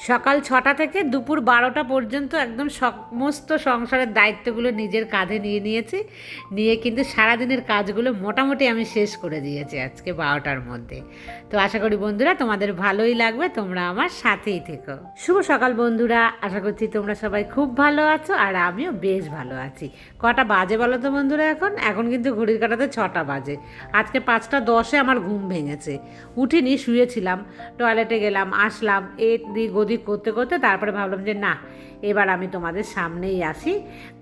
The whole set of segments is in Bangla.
সকাল 6টা থেকে দুপুর 12টা পর্যন্ত একদম সমস্ত সংসারের দায়িত্বগুলো নিজের কাঁধে নিয়ে নিয়েছি। নিয়ে কিন্তু সারাদিনের কাজগুলো মোটামুটি আমি শেষ করে দিয়েছি আজকে 12টার মধ্যে। তো আশা করি বন্ধুরা তোমাদের ভালোই লাগবে, তোমরা আমার সাথেই থেকো। শুভ সকাল বন্ধুরা, আশা করছি তোমরা সবাই খুব ভালো আছো আর আমিও বেশ ভালো আছি। কটা বাজে বলো তো বন্ধুরা? এখন কিন্তু ঘড়ির কাঁটাতে 6টা বাজে। আজকে 5টা 10-এ আমার ঘুম ভেঙেছে, উঠিনি, শুয়েছিলাম, টয়লেটে গেলাম, আসলাম, এদিক ওদিক করতে করতে তারপরে ভাবলাম যে না, এবার আমি তোমাদের সামনেই আসি,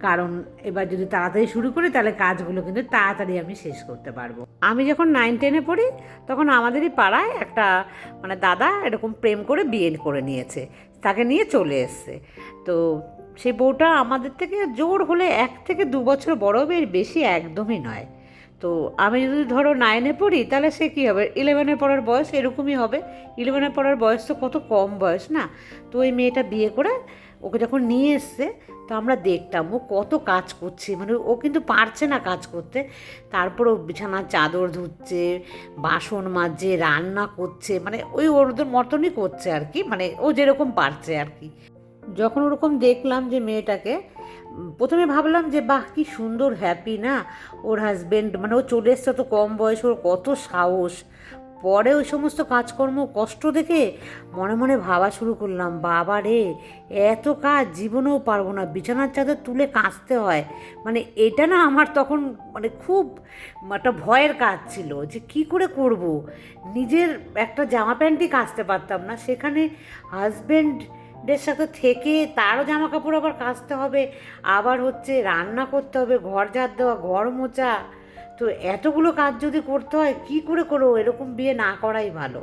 কারণ এবার যদি তাড়াতাড়ি শুরু করি তাহলে কাজগুলো কিন্তু তাড়াতাড়ি আমি শেষ করতে পারবো। আমি যখন 9-10-এ পড়ি তখন আমাদেরই পাড়ায় একটা দাদা এরকম প্রেম করে বিয়ে করে নিয়েছে, তাকে নিয়ে চলে এসছে। তো সেই বউটা আমাদের থেকে জোর হলে 1 থেকে 2 বছর বড়, এর বেশি একদমই নয়। তো আমি যদি ধরো 9-এ পড়ি তাহলে সে কী হবে, 11-এ পড়ার বয়স এরকমই হবে। 11-এ পড়ার বয়স তো কত কম বয়স না। তো ওই মেয়েটা বিয়ে করে ওকে যখন নিয়ে এসছে, তো আমরা দেখতাম ও কত কাজ করছে, ও কিন্তু পারছে না কাজ করতে, তারপর ও বিছানার চাদর ধুচ্ছে, বাসন মাজছে, রান্না করছে, ওই ওদের মতনই করছে আর কি, ও যেরকম পারছে আর কি। যখন ওরকম দেখলাম যে মেয়েটাকে, প্রথমে ভাবলাম যে বাহ কি সুন্দর হ্যাপি না ওর হাজব্যান্ড, ও চলে এসছে তো কম বয়স, ওর কত সাহস। পরে ওই সমস্ত কাজকর্ম কষ্ট দেখে মনে মনে ভাবা শুরু করলাম, বাবা রে, এত কাজ জীবনেও পারবো না, বিছানার চাদর তুলে কাচতে হয়। এটা না আমার তখন খুব একটা ভয়ের কাজ ছিল যে কি করে করব। নিজের একটা জামা প্যান্টই কাচতে পারতাম না, সেখানে হাজব্যান্ডের সাথে থেকে তারও জামা কাপড় আবার কাচতে হবে, আবার হচ্ছে রান্না করতে হবে, ঘর ঝাড় দেওয়া, ঘর মোছা। তো এতগুলো কাজ যদি করতে হয় কী করে করো, এরকম বিয়ে না করাই ভালো।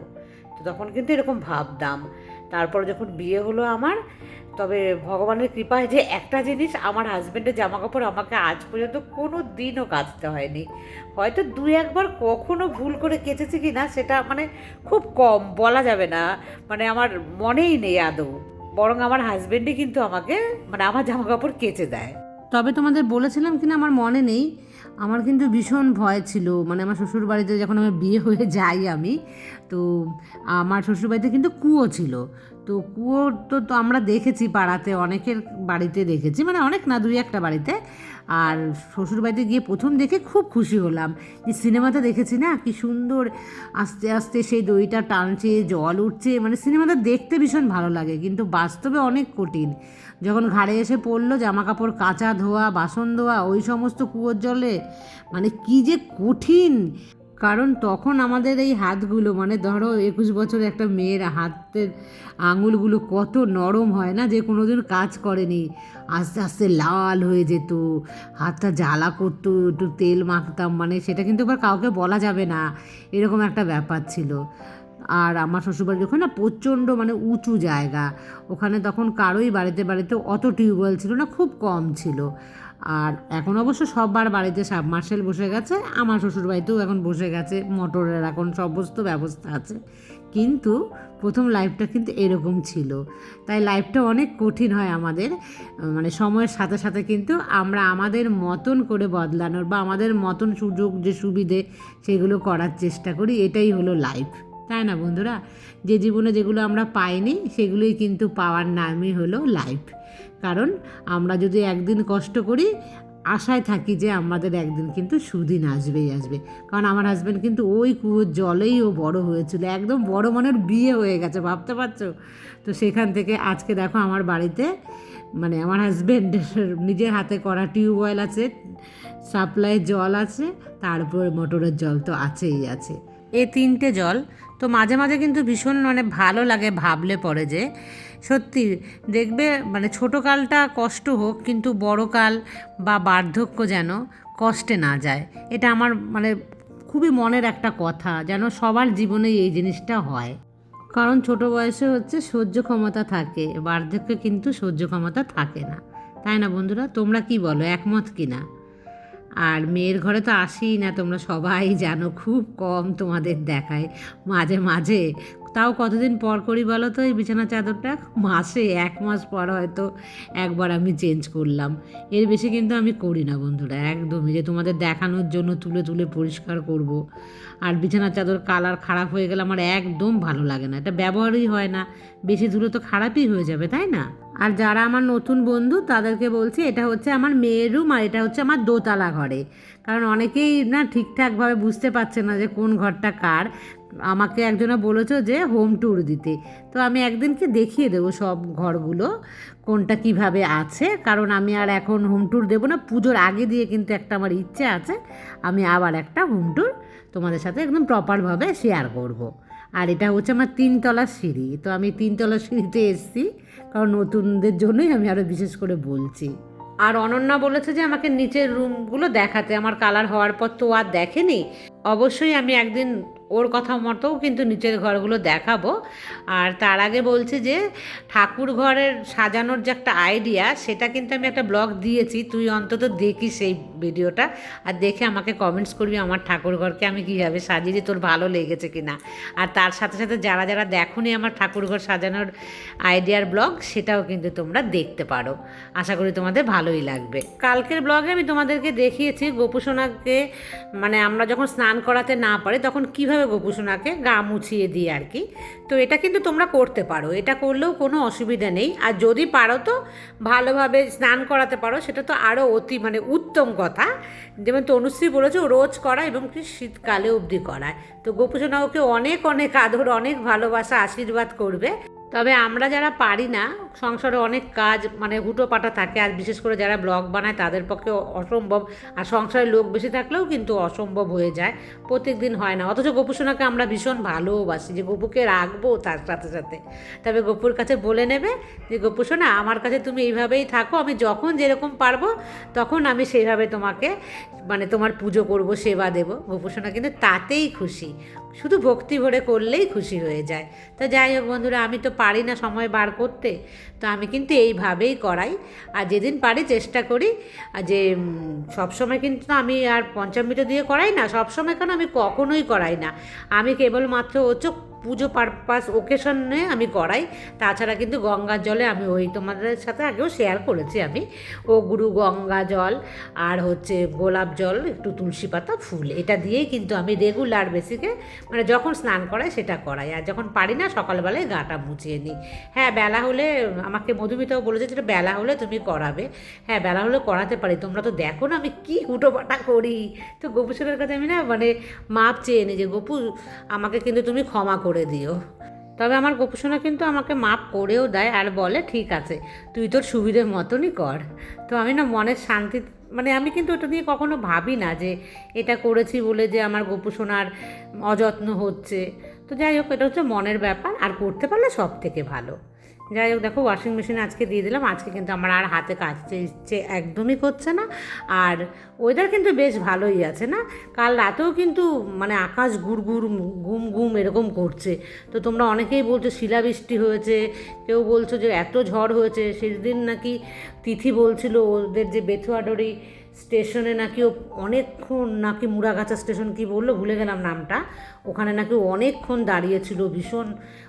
তো তখন কিন্তু এরকম ভাবতাম। তারপর যখন বিয়ে হলো আমার, তবে ভগবানের কৃপায় যে একটা জিনিস, আমার হাজব্যান্ডের জামা কাপড় আমাকে আজ পর্যন্ত কোনো দিনও কাচতে হয়নি। হয়তো 2-1বার কখনো ভুল করে কেচেছি কি না সেটা খুব কম, বলা যাবে না, আমার মনেই নেই আদৌ। বরং আমার হাজব্যান্ডই কিন্তু আমাকে আমার জামা কাপড় কেচে দেয়। তবে তোমাদের বলেছিলাম কিনা আমার মনে নেই, আমার কিন্তু ভীষণ ভয় ছিল, আমার শ্বশুরবাড়িতে যখন আমার বিয়ে হয়ে যাই আমি, তো আমার শ্বশুরবাড়িতে কিন্তু কুয়ো ছিল। তো কুয়ো তো আমরা দেখেছি পাড়াতে, অনেকের বাড়িতে দেখেছি, অনেক না, 2-1টা বাড়িতে। আর শ্বশুরবাড়িতে গিয়ে প্রথম দেখে খুব খুশি হলাম যে সিনেমাতে দেখেছি না কি সুন্দর আস্তে আস্তে সেই দইটা টানছে, জল উঠছে, সিনেমাটা দেখতে ভীষণ ভালো লাগে, কিন্তু বাস্তবে অনেক কঠিন। যখন ঘাড়ে এসে পড়লো জামা কাপড় কাচা, ধোয়া, বাসন ধোয়া ওই সমস্ত কুয়োর জলে, কী যে কঠিন। কারণ তখন আমাদের এই হাতগুলো, ধরো 21 বছর একটা মেয়ের হাতের আঙুলগুলো কত নরম হয় না, যে কোনো দিন কাজ করেনি, আস্তে আস্তে লাল হয়ে যেত, হাতটা জ্বালা করতো, একটু তেল মাখতাম, সেটা কিন্তু আবার কাউকে বলা যাবে না, এরকম একটা ব্যাপার ছিল। আর আমার শ্বশুরবাড়ি ওখানে না প্রচণ্ড উঁচু জায়গা, ওখানে তখন কারোই বাড়িতে বাড়িতে অত টিউবওয়েল ছিল না, খুব কম ছিল। আর এখন অবশ্য সবার বাড়িতে সাবমার্শেল বসে গেছে, আমার শ্বশুরবাড়িতেও এখন বসে গেছে, মোটরের এখন সমস্ত ব্যবস্থা আছে। কিন্তু প্রথম লাইফটা কিন্তু এরকম ছিল, তাই লাইফটা অনেক কঠিন হয় আমাদের। সময়ের সাথে সাথে কিন্তু আমরা আমাদের মতন করে বদলানোর বা আমাদের মতন সুযোগ যে সুবিধে সেগুলো করার চেষ্টা করি, এটাই হলো লাইফ, তাই না বন্ধুরা? যে জীবনে যেগুলো আমরা পাইনি সেগুলোই কিন্তু পাওয়ার নামই হলো লাইফ। কারণ আমরা যদি একদিন কষ্ট করি, আশায় থাকি যে আমাদের একদিন কিন্তু সুদিন আসবেই আসবে। কারণ আমার হাজব্যান্ড কিন্তু ওই কুয়োর জলেই ও বড় হয়েছিল, একদম বড় মনের বিয়ে হয়ে গেছে, ভাবতে পারছো? তো সেখান থেকে আজকে দেখো আমার বাড়িতে আমার হাজব্যান্ড নিজের হাতে করা টিউবওয়েল আছে, সাপ্লাইয়ের জল আছে, তারপর মোটরের জল তো আছেই আছে, এই 3টে জল। তো মাঝে মাঝে কিন্তু ভীষণ ভালো লাগে ভাবলে পরে যে সত্যি দেখবে ছোটোকালটা কষ্ট হোক, কিন্তু বড়কাল বা বার্ধক্য যেন কষ্টে না যায়। এটা আমার খুবই মনের একটা কথা, যেন সবার জীবনে এই জিনিসটা হয়। কারণ ছোট বয়সে হচ্ছে সহ্য ক্ষমতা থাকে, বার্ধক্যে কিন্তু সহ্য ক্ষমতা থাকে না, তাই না বন্ধুরা? তোমরা কি বলো, একমত কি না? আর মেয়ের ঘরে তো আসিই না, তোমরা সবাই জানো, খুব কম তোমাদের দেখায়, মাঝে মাঝে তাও কতদিন পর করি বলো তো এই বিছানা চাদরটা? মাসে 1 মাস পর হয়তো একবার আমি চেঞ্জ করলাম, এর বেশি কিন্তু আমি করি না বন্ধুরা, একদমই, যে তোমাদের দেখানোর জন্য তুলে তুলে পরিষ্কার করব। আর বিছানার চাদর কালার খারাপ হয়ে গেলে আমার একদম ভালো লাগে না, এটা ব্যবহারই হয় না, বেশি ধুলে তো খারাপই হয়ে যাবে, তাই না? আর যারা আমার নতুন বন্ধু তাদেরকে বলছি, এটা হচ্ছে আমার মেয়ের রুম আর এটা হচ্ছে আমার দোতলা ঘরে। কারণ অনেকেই না ঠিকঠাকভাবে বুঝতে পারছে না যে কোন ঘরটা কার। আমাকে একজনে বলেছে যে হোম ট্যুর দিতে, তো আমি একদিনকে দেখিয়ে দেবো সব ঘরগুলো কোনটা কিভাবে আছে। কারণ আমি আর এখন হোম ট্যুর দেবো না, পুজোর আগে দিয়ে কিন্তু একটা আমার ইচ্ছে আছে, আমি আবার একটা হোম ট্যুর তোমাদের সাথে একদম প্রপারভাবে শেয়ার করব। আর এটা হচ্ছে আমার 3তলা সিঁড়ি, তো আমি 3তলা সিঁড়িতে এসেছি, কারণ নতুনদের জন্যই আমি আরও বিশেষ করে বলছি। আর অনন্যা বলেছে যে আমাকে নিচের রুমগুলো দেখাতে, আমার কালার হওয়ার পর তো আর দেখেনি, অবশ্যই আমি একদিন ওর কথা মতোও কিন্তু নিচের ঘরগুলো দেখাবো। আর তার আগে বলছে যে ঠাকুর ঘরের সাজানোর যে একটা আইডিয়া, সেটা কিন্তু আমি একটা ব্লগ দিয়েছি, তুই অন্তত দেখিস সেই ভিডিওটা, আর দেখে আমাকে কমেন্টস করবি আমার ঠাকুর ঘরকে আমি কীভাবে সাজিয়েছি, তোর ভালো লেগেছে কিনা। আর তার সাথে সাথে যারা যারা দেখোনি আমার ঠাকুর ঘর সাজানোর আইডিয়ার ব্লগ, সেটাও কিন্তু তোমরা দেখতে পারো, আশা করি তোমাদের ভালোই লাগবে। কালকের ব্লগে আমি তোমাদেরকে দেখিয়েছি গোপুসোনাকে, মানে আমরা যখন স্নান করাতে না পারি তখন কীভাবে গোপুসোনাকে গা মুছিয়ে দিই আর কি। তো এটা কিন্তু তোমরা করতে পারো, এটা করলেও কোনো অসুবিধা নেই। আর যদি পারো তো ভালোভাবে স্নান করাতে পারো, সেটা তো আরও মানে উত্তম কথা। যেমন তনুশ্রী বলেছে ও রোজ করা এবং কি শীতকালে অবধি করায়। তো গোপুসোনা ওকে অনেক অনেক আদর, অনেক ভালোবাসা, আশীর্বাদ করবে। তবে আমরা যারা পারি না, সংসারে অনেক কাজ মানে হুটোপাটা থাকে, আর বিশেষ করে যারা ব্লগ বানায় তাদের পক্ষে অসম্ভব, আর সংসারে লোক বেশি থাকলেও কিন্তু অসম্ভব হয়ে যায়, প্রত্যেক দিন হয় না। অথচ গোপুসোনাকে আমরা ভীষণ ভালোবাসি, যে গোপুকে রাখবো তার সাথে সাথে। তবে গোপুর কাছে বলে নেবে যে গোপুসোনা আমার কাছে তুমি এইভাবেই থাকো, আমি যখন যেরকম পারবো তখন আমি সেইভাবে তোমাকে মানে তোমার পুজো করব, সেবা দেব। গোপুসোনা কিন্তু তাতেই খুশি, শুধু ভক্তি ভরে করলেই খুশি হয়ে যায়। তো যাই হোক বন্ধুরা, আমি তো পারি না সময় বার করতে, তো আমি কিন্তু এইভাবেই করাই। আর যেদিন পারি চেষ্টা করি যে সবসময় কিন্তু আমি আর পঞ্চামৃত দিয়ে করাই না, সবসময় কেন আমি কখনোই করাই না, আমি কেবলমাত্র হচ্ছে পুজো পারপাস ওকেশনে আমি করাই। তাছাড়া কিন্তু গঙ্গার জলে আমি ওই তোমাদের সাথে আগেও শেয়ার করেছি, আমি ও গুরু গঙ্গা জল আর হচ্ছে গোলাপ জল, একটু তুলসী পাতা, ফুল, এটা দিয়েই কিন্তু আমি রেগুলার বেসিকে মানে যখন স্নান করাই সেটা করাই। আর যখন পারি না সকালবেলায় গাটা মুছিয়ে নিই। হ্যাঁ, বেলা হলে আমাকে মধুমিতাও বলেছে যেটা বেলা হলে তুমি করাবে। হ্যাঁ, বেলা হলে করাতে পারি, তোমরা তো দেখো না আমি কী হুটোপাটা করি। তো গোপুসোনার কাছে আমি না মানে মাপ চেয়ে নিই যে গোপু আমাকে কিন্তু তুমি ক্ষমা করে দিও। তবে আমার গোপুসোনা কিন্তু আমাকে মাপ করেও দেয় আর বলে ঠিক আছে তুই তোর সুবিধের মতনই কর। তো আমি না মনের শান্তি, মানে আমি কিন্তু ওটা নিয়ে কখনো ভাবি না যে এটা করেছি বলে যে আমার গোপুসোনার অযত্ন হচ্ছে। তো যাই হোক, এটা হচ্ছে মনের ব্যাপার, আর করতে পারলে সব থেকে ভালো। যাই হোক, দেখো ওয়াশিং মেশিনে আজকে দিয়ে দিলাম, আজকে কিন্তু আমার আর হাতে কাচতে ইচ্ছে একদমই করছে না। আর ওয়েদার কিন্তু বেশ ভালোই আছে না, কাল রাতেও কিন্তু মানে আকাশ গুড়গুড় গুম গুম এরকম করছে। তো তোমরা অনেকেই বলছো শিলাবৃষ্টি হয়েছে, কেউ বলছো যে এত ঝড় হয়েছে। সেদিন নাকি তিথি বলছিল ওদের যে বেথুয়াডরি স্টেশনে নাকি ও অনেকক্ষণ, নাকি মুড়াগাছা স্টেশন কি বললো ভুলে গেলাম নামটা, ওখানে নাকি অনেকক্ষণ দাঁড়িয়েছিল, ভীষণ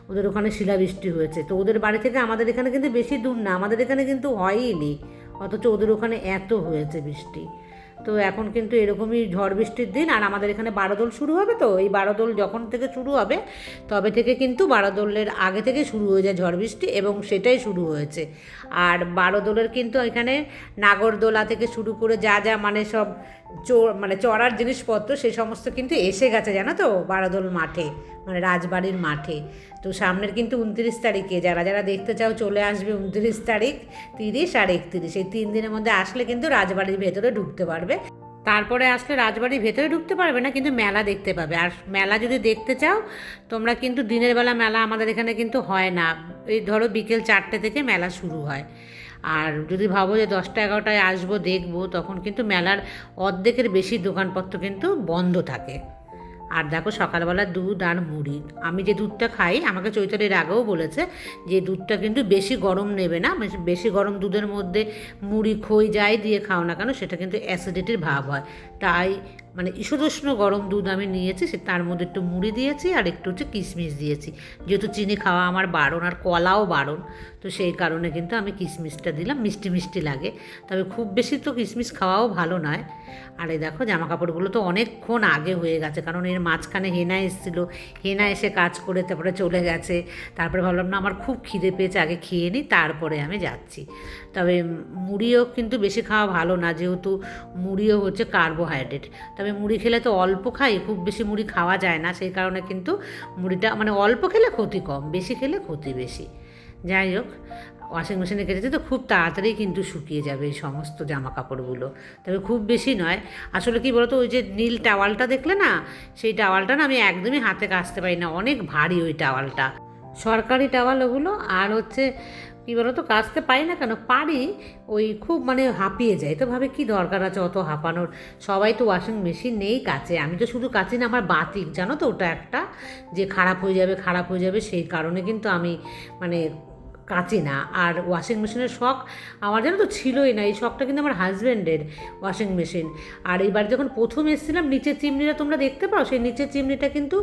ওদের ওখানে শিলাবৃষ্টি হয়েছে। তো ওদের বাড়ি থেকে আমাদের এখানে কিন্তু বেশি দূর না, আমাদের এখানে কিন্তু হয়ই নি, অথচ ওদের ওখানে এত হয়েছে বৃষ্টি। তো এখন কিন্তু এরকমই ঝড় বৃষ্টির দিন, আর আমাদের এখানে বারোদোল শুরু হবে। তো এই বারোদোল যখন থেকে শুরু হবে তবে থেকে কিন্তু বারোদোলের আগে থেকে শুরু হয়ে যায় ঝড় বৃষ্টি, এবং সেটাই শুরু হয়েছে। আর বারোদোলের কিন্তু এখানে নাগরদোলা থেকে শুরু করে যা যা মানে সব মানে চড়ার জিনিসপত্র সেই সমস্ত কিন্তু এসে গেছে জানো তো বারোদোল মাঠে, মানে রাজবাড়ির মাঠে। তো সামনের কিন্তু 29 তারিখে যারা যারা দেখতে চাও চলে আসবে, 29 তারিখ, 30 আর 31, এই 3 দিনের মধ্যে আসলে কিন্তু রাজবাড়ির ভেতরে ঢুকতে পারবে। তারপরে আসলে রাজবাড়ির ভেতরে ঢুকতে পারবে না, কিন্তু মেলা দেখতে পাবে। আর মেলা যদি দেখতে চাও তোমরা, কিন্তু দিনের বেলা মেলা আমাদের এখানে কিন্তু হয় না, এই ধরো বিকেল 4টে থেকে মেলা শুরু হয়। আর যদি ভাবো যে 10টা-11টায় আসবো দেখবো, তখন কিন্তু মেলার অর্ধেকের বেশি দোকানপত্র কিন্তু বন্ধ থাকে। আর দেখো সকালবেলা দুধ আর মুড়ি, আমি যে দুধটা খাই, আমাকে চৈতালির আগেও বলেছে যে দুধটা কিন্তু বেশি গরম নেবে না, বেশি গরম দুধের মধ্যে মুড়ি খই যাই দিয়ে খাও না কেন সেটা কিন্তু অ্যাসিডিটির ভাব হয়, তাই মানে ঈষদুষ্ণ গরম দুধ আমি নিয়েছি, তার মধ্যে একটু মুড়ি দিয়েছি আর একটু হচ্ছে কিশমিশ দিয়েছি, যেহেতু চিনি খাওয়া আমার বারণ আর কলাও বারণ, তো সেই কারণে কিন্তু আমি কিশমিশটা দিলাম, মিষ্টি মিষ্টি লাগে। তবে খুব বেশি তো কিশমিশ খাওয়াও ভালো নয়। আর এই দেখো জামা কাপড়গুলো তো অনেকক্ষণ আগে হয়ে গেছে, কারণ এর মাঝখানে হেনা এসেছিলো, হেনা এসে কাজ করে তারপরে চলে গেছে। তারপরে ভাবলাম না আমার খুব খিদে পেয়েছে, আগে খেয়ে নিই তারপরে আমি যাচ্ছি। তবে মুড়িও কিন্তু বেশি খাওয়া ভালো না, যেহেতু মুড়িও হচ্ছে কার্বোহাইড্রেট। তবে মুড়ি খেলে তো অল্প খাই, খুব বেশি মুড়ি খাওয়া যায় না, সেই কারণে কিন্তু মুড়িটা মানে অল্প খেলে ক্ষতি কম, বেশি খেলে ক্ষতি বেশি। যাই হোক, ওয়াশিং মেশিনে কেটেছি তো খুব তাড়াতাড়ি কিন্তু শুকিয়ে যাবে এই সমস্ত জামা কাপড়গুলো। তবে খুব বেশি নয়। আসলে কি বলতো, ওই যে নীল টাওয়ালটা দেখলে না, সেই টাওয়ালটা না আমি একদমই হাতে কাচতে পারি না, অনেক ভারী ওই টাওয়ালটা, সরকারি টাওয়াল ওগুলো। আর হচ্ছে কী বলো তো, কাচতে পারি না কেন, পারি, ওই খুব মানে হাঁপিয়ে যায়, তো ভাবে কী দরকার আছে অত হাঁপানোর, সবাই তো ওয়াশিং মেশিন নেই কাচে, আমি তো শুধু কাচি না, আমার বাতিক জানো তো ওটা একটা, যে খারাপ হয়ে যাবে খারাপ হয়ে যাবে, সেই কারণে কিন্তু আমি মানে কাচি না। আর ওয়াশিং মেশিনের শখ আমার জানো তো ছিলই না, এই শখটা কিন্তু আমার হাজব্যান্ডের, ওয়াশিং মেশিন। আর এইবার যখন প্রথম এসেছিলাম, নিচের চিমনিটা তোমরা দেখতে পাও, সেই নিচের চিমনিটা কিন্তু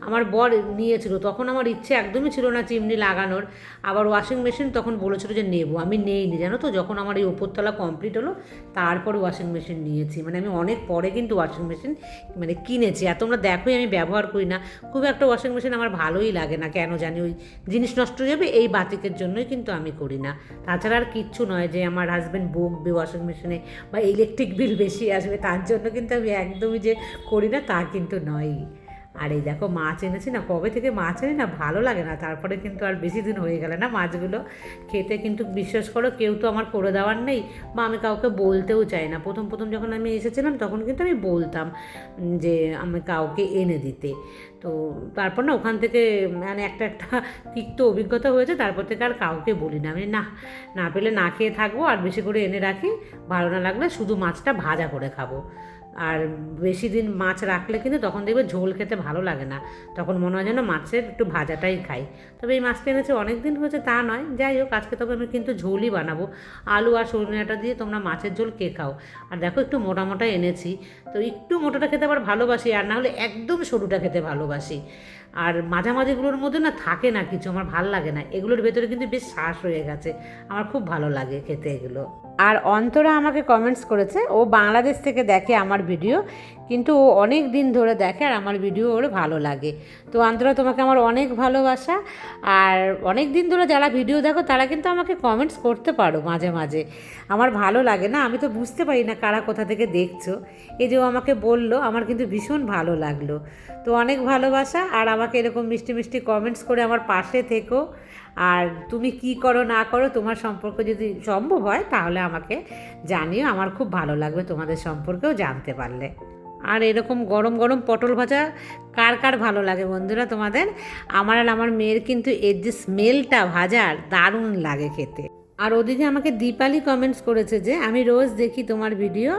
আমার বর নিয়েছিল, তখন আমার ইচ্ছে একদমই ছিল না চিমনি লাগানোর। আবার ওয়াশিং মেশিন তখন বলেছিল যে নেবো, আমি নেইনি জানো তো, যখন আমার এই ওপরতলা কমপ্লিট হলো তারপরে ওয়াশিং মেশিন নিয়েছি, মানে আমি অনেক পরে কিন্তু ওয়াশিং মেশিন মানে কিনেছি। আর তোমরা দেখোই আমি ব্যবহার করি না খুব একটা ওয়াশিং মেশিন, আমার ভালোই লাগে না কেন জানি, ওই জিনিস নষ্ট হয়ে যাবে এই বাতিকের জন্যই কিন্তু আমি করি না। তাছাড়া আর কিচ্ছু নয় যে আমার হাজব্যান্ড বকবে ওয়াশিং মেশিনে বা ইলেকট্রিক বিল বেশি আসবে তার জন্য কিন্তু আমি একদমই যে করি না তা কিন্তু নয়। আর এই দেখো মাছ এনেছি না, কবে থেকে মাছ এনে না ভালো লাগে না, তারপরে কিন্তু আর বেশি দিন হয়ে গেলে না মাছগুলো খেতে, কিন্তু বিশ্বাস করো কেউ তো আমার করে দেওয়ার নেই, বা আমি কাউকে বলতেও চাই না। প্রথম প্রথম যখন আমি এসেছিলাম তখন কিন্তু আমি বলতাম যে আমি কাউকে এনে দিতে, তো তারপর না ওখান থেকে মানে একটা তিক্ত অভিজ্ঞতা হয়েছে, তারপর থেকে আর কাউকে বলি না, আমি না না পেলে না খেয়ে থাকবো, আর বেশি করে এনে রাখি, ভালো না লাগলে শুধু মাছটা ভাজা করে খাবো। আর বেশি দিন মাছ রাখলে কিন্তু তখন দেখবে ঝোল খেতে ভালো লাগে না, তখন মনে হয় যেন মাছের একটু ভাজাটাই খাই। তবে এই মাছটা এনেছে অনেক দিন হয়েছে তা নয়, যাই হোক আজকে তবে আমি কিন্তু ঝোলই বানাবো, আলু আর সজনেটা দিয়ে। তোমরা মাছের ঝোল কে খাও? আর দেখো একটু মোটা মোটা এনেছি, তো একটু মোটাটা খেতে আবার ভালোবাসি, আর না হলে একদম সরুটা খেতে ভালোবাসি। আর মাঝামাঝিগুলোর মধ্যে না থাকে না কিছু, আমার ভাল লাগে না, এগুলোর ভেতরে কিন্তু বেশ শ্বাস হয়ে গেছে, আমার খুব ভালো লাগে খেতে এগুলো। আর অন্তরা আমাকে কমেন্টস করেছে, ও বাংলাদেশ থেকে দেখে আমার ভিডিও, কিন্তু ও অনেক দিন ধরে দেখে আর আমার ভিডিও ওর ভালো লাগে। তো অন্তরা তোমাকে আমার অনেক ভালোবাসা। আর অনেক দিন ধরে যারা ভিডিও দেখো তারা কিন্তু আমাকে কমেন্টস করতে পারো মাঝে মাঝে, আমার ভালো লাগে না, আমি তো বুঝতে পারি না কারা কোথা থেকে দেখছো, এই যে ও আমাকে বললো, আমার কিন্তু ভীষণ ভালো লাগলো। তো অনেক ভালোবাসা, আর আমাকে এরকম মিষ্টি মিষ্টি কমেন্টস করে আমার পাশে থেকো। আর তুমি কি করো না করো, তোমার সম্পর্কে যদি সম্ভব হয় তাহলে আমাকে জানিও, আমার খুব ভালো লাগবে তোমাদের সম্পর্কেও জানতে পারলে। আর এরকম গরম গরম পটল ভাজা কার কার ভালো লাগে বন্ধুরা তোমাদের? আমার আর আমার মেয়ের কিন্তু এর যে স্মেলটা ভাজার দারুণ লাগে খেতে। আর ওদিকে আমাকে দীপালি কমেন্টস করেছে যে আমি রোজ দেখি তোমার ভিডিও,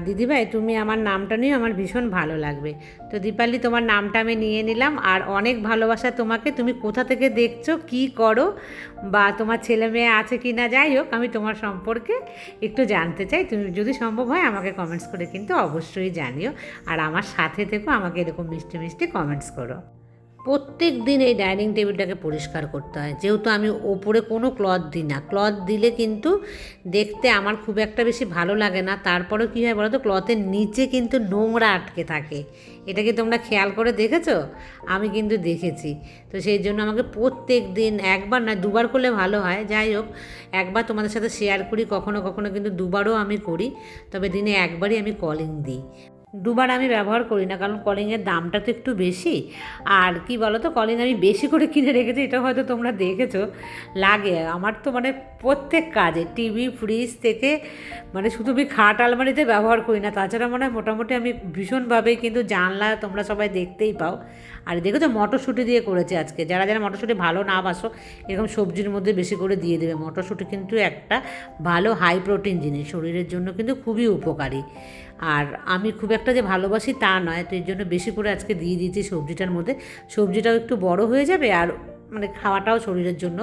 দিদিভাই তুমি আমার নামটা নিয়ে আমার ভীষণ ভালো লাগবে। তো দীপালি তোমার নামটা আমি নিয়ে নিলাম, আর অনেক ভালোবাসা তোমাকে, তুমি কোথা থেকে দেখছো, কি করো, বা তোমার ছেলে মেয়ে আছে কি না, যাই হোক আমি তোমার সম্পর্কে একটু জানতে চাই, তুমি যদি সম্ভব হয় আমাকে কমেন্টস করে কিন্তু অবশ্যই জানিও, আর আমার সাথে থেকো, আমাকে এরকম মিষ্টি মিষ্টি কমেন্টস করো। প্রত্যেক দিন এই ডাইনিং টেবিলটাকে পরিষ্কার করতে হয়, যেহেতু আমি ওপরে কোনো ক্লথ দিই না, ক্লথ দিলে কিন্তু দেখতে আমার খুব একটা বেশি ভালো লাগে না। তারপরেও কী হয় বলো তো, ক্লথের নিচে কিন্তু নোংরা আটকে থাকে, এটা কি তোমরা খেয়াল করে দেখেছো? আমি কিন্তু দেখেছি। তো সেই জন্য আমাকে প্রত্যেক দিন একবার না দুবার করলে ভালো হয়, যাই হোক একবার তোমাদের সাথে শেয়ার করি, কখনো কখনো কিন্তু দুবারও আমি করি, তবে দিনে একবারই আমি কলিং দিই, দুবার আমি ব্যবহার করি না, কারণ কলিংয়ের দামটা তো একটু বেশি। আর কি বলো তো, কলিং আমি বেশি করে কিনে রেখেছি, এটা হয়তো তোমরা দেখেছো, লাগে আমার তো মানে প্রত্যেক কাজে, টিভি ফ্রিজ থেকে মানে শুধু আমি খাট আলমারিতে ব্যবহার করি না, তাছাড়া মনে হয় মোটামুটি আমি ভীষণভাবেই কিন্তু জানলা তোমরা সবাই দেখতেই পাও। আর দেখো তো মটরশুঁটি দিয়ে করেছে আজকে, যারা যারা মটরশুঁটি ভালো না বাসো এরকম সবজির মধ্যে বেশি করে দিয়ে দেবে, মটরশুঁটি কিন্তু একটা ভালো হাই প্রোটিন জিনিস, শরীরের জন্য কিন্তু খুবই উপকারী। আর আমি খুব একটা যে ভালোবাসি তা নয়, তো এর জন্য বেশি করে আজকে দিয়ে দিয়েছি সবজিটার মধ্যে, সবজিটাও একটু বড় হয়ে যাবে, আর মানে খাওয়াটাও শরীরের জন্য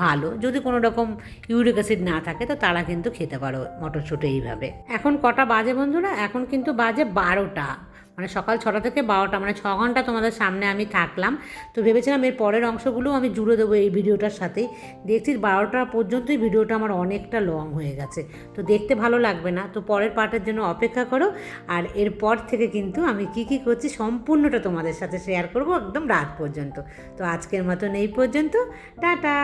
ভালো। যদি কোনো রকম ইউরিক অ্যাসিড না থাকে তো তারা কিন্তু খেতে পারো মটরশুঁটি এইভাবে। এখন কটা বাজে বন্ধুরা? এখন কিন্তু বাজে 12টা, মানে সকাল 6টা থেকে 12টা, মানে 6 ঘন্টা তোমাদের সামনে আমি থাকলাম। তো ভেবেছিলাম এর পরের অংশগুলোও আমি জুড়ে দেবো এই ভিডিওটার সাথেই। দেখছি 12টা পর্যন্তই ভিডিওটা আমার অনেকটা লং হয়ে গেছে, তো দেখতে ভালো লাগবে না। তো পরের পার্টের জন্য অপেক্ষা করো। আর এরপর থেকে কিন্তু আমি কি কি করছি সম্পূর্ণটা তোমাদের সাথে শেয়ার করব একদম রাত পর্যন্ত। তো আজকের মতন এই পর্যন্ত, টাটা।